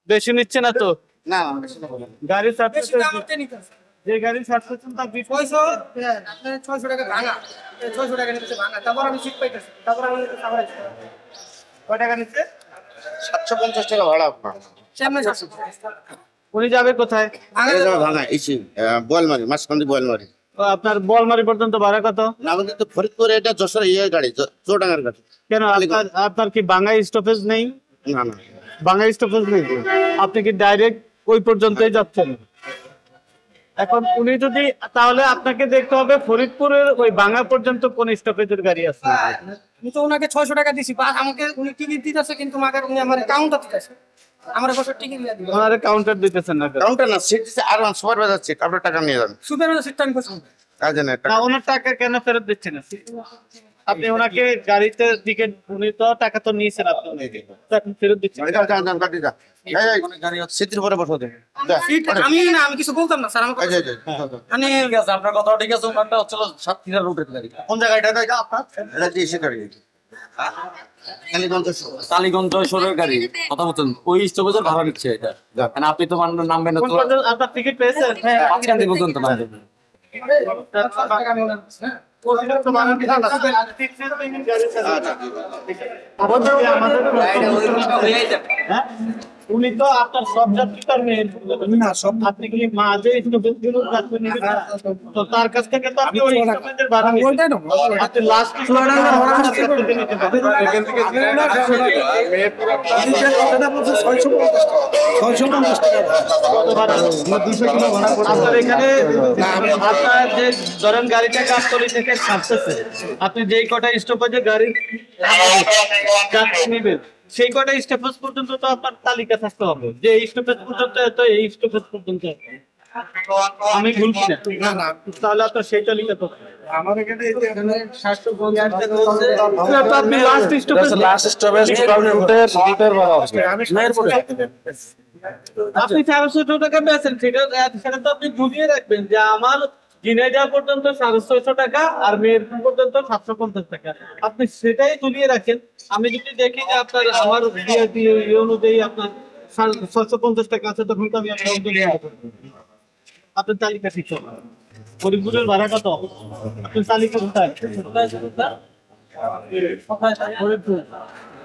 বেশি নিচ্ছে না তো? না না বেশি না বলেন। গাড়ি ছাড়তে বেশি দাম আপনি নিতেছেন। যে গাড়ি ছাড়তেছেন তার 600 হ্যাঁ, আপনার 600 টাকা ভাঙা। 600 টাকা নিতেছে ভাঙা। তারপর আমি সিট পাইতেছি। তারপর আমি আবার কয় টাকা নিচ্ছে? 750 টাকা ভাড়া আপনার। সামনে 700 উনি যাবে কোথায়? ভাঙা এই যাওয়া ভাঙা এসি বলমারি মাঝখান দিয়ে বলমারি। আপনার বলমারি পর্যন্ত ভাড়া কত? না আমাদের তো ফরিদপুরে এটা যশোর গাড়ি চৌডাঙ্গার গাড়ি। কেন আপনার কি বাঙ্গাই স্টপেজ নেই? না না বাঙ্গাই স্টপেজ নেই, আপনি কি ডাইরেক্ট ওই পর্যন্তই যাচ্ছেন? এখন উনি যদি, তাহলে আপনাকে দেখতে হবে ফরিদপুরের ওই বাঙ্গা পর্যন্ত কোন স্টপেজের গাড়ি আছে। আমি তো ওনাকে 600 টাকা দিছি। বাস আমাকে উনি টিকিট দিতেছে কিন্তু মাগার উনি আমার কাউন্টার দিতেছে। আমার বছর টিকিট দিয়ে দিবেন। ওনারে কাউন্টার দিতেছেন না কেন? কাউন্টার না সিট দিচ্ছে আর সুপারভাইজার সিট আপনার টাকা নিয়ে যান সুপারভাইজার সিটটা আমি পছন্দ। কাজে না না, ওনার টাকা কেন ফেরত দিচ্ছেন না? আপনি ওনাকে গাড়িতে টিকিট, উনি তো টাকা তো নিয়েছেন, আপনি এখন ফেরত দিচ্ছেন। সিটের পরে বসো দে সিট আমি না, আমি কিছু বলতাম না স্যার। আমাকে মানে ঠিক আছে, আপনার কথা ঠিক আছে। ওনারটা হচ্ছিল সাতক্ষীরা রুটের গাড়ি। কোন জায়গাটা এটা আপনার এটা দিয়ে এসে গাড়ি টালিগঞ্জ যশোরের গাড়ি কথা বলছেন, ওই স্টপেজের ভাড়া নিচ্ছে এটা। মানে আপনি তো নামবেন না কোন তো, পর্যন্ত আপনার টিকিট পেয়েছেন? মাঝখান দিয়ে পর্যন্ত নামবেন। টাকা আমি ওনার দিচ্ছি, হ্যাঁ। হ্যাঁ? উনি তো আপনার সব যাত্রী তার মেয়ের না, সব আপনি কি মাঝে স্টপেজগুলো যাত্রী নেবেন না? তো তার কাছ থেকে তো আপনি ওই স্টপেজের ভাড়া নিবেন। আপনি লাস্ট আপনার এখানে আপনার যে ধরেন গাড়িটা গাবতলী থেকে ছাড়তেছে, আপনি যেই কটা স্টপেজে গাড়ি যাত্রী নেবেন সেই কটা স্টপেজ পর্যন্ত তো আপনার তালিকা থাকতে হবে, যে এই স্টপেজ পর্যন্ত তো এই স্টপেজ পর্যন্ত। আমি ভুল কি না? তাহলে আপনার সেই তালিকা তো আমার এখানে এই যে এখানে আপনি লাস্ট স্টপেজ রুটের ভাড়া আছে। আপনি 400 টাকা বেচেন, সেটা তো আপনি ঝুলিয়ে রাখবেন যে আমার ঝিনাইদহ পর্যন্ত 650 টাকা আর মেহেরপুর পর্যন্ত 750 টাকা, আপনি সেটাই ঝুলিয়ে রাখেন। আমি যদি দেখি যে আপনার আমার অনুযায়ী আপনার 650 টাকা আছে, তখন তো আমি আপনার তালিকা ঠিক হবে। ফরিদপুরের ভাড়া কত? আপনার তালিকা কোথায়? ফরিদপুর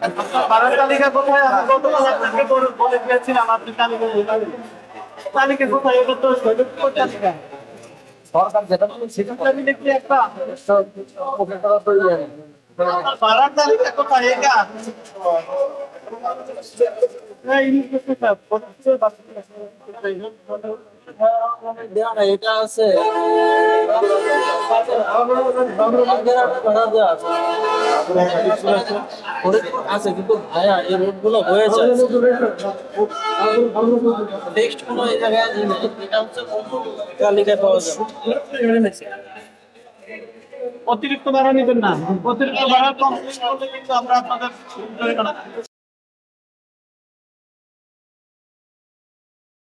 আপনার ভাড়ার তালিকা কোথায়? আমি গতকাল আপনাকে বলে দিয়েছিলাম, আপনি তালিকা কোথায়? এটা তো তালিকা সরকার যেটা বলে সেটা আমি দেখি একটা ভাড়ার তালিকা কোথায়? এটা এটা আছে আছে কিন্তু ভাইয়া এই রোড গুলো হয়েছে নেক্সট কোনো এই জায়গায় এটা হচ্ছে তালিকায় পাওয়া যায়। অতিরিক্ত ভাড়া নেবেন না, অতিরিক্ত ভাড়া কমপ্লিট করলে কিন্তু আমরা আপনাদের